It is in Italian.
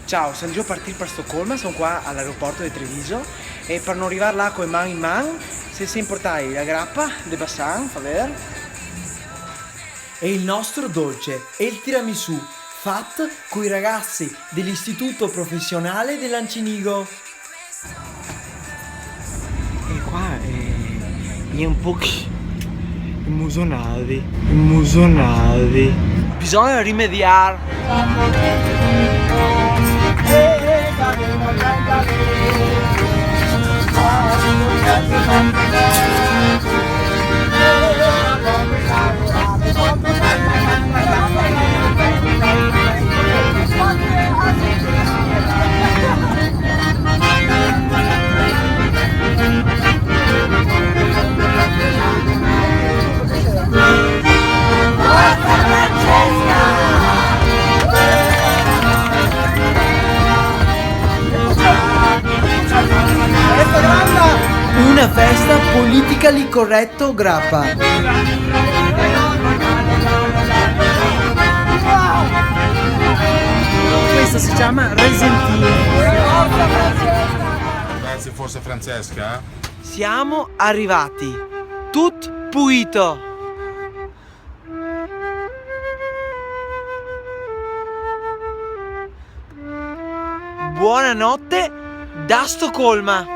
Ciao, siamo già partiti per Stoccolma, sono qua all'aeroporto di Treviso e per non arrivare là con man in man, se si portai la grappa de Bassan, fa vedere. E il nostro dolce è il tiramisù, fatto con i ragazzi dell'Istituto Professionale dell'Ancinigo. E qua è un po' musonati. Bisogna rimediare. Una festa politically corretto grappa. Questo si chiama Resentino. Grazie forse Francesca? Siamo arrivati. Tut puito. Buonanotte da Stoccolma.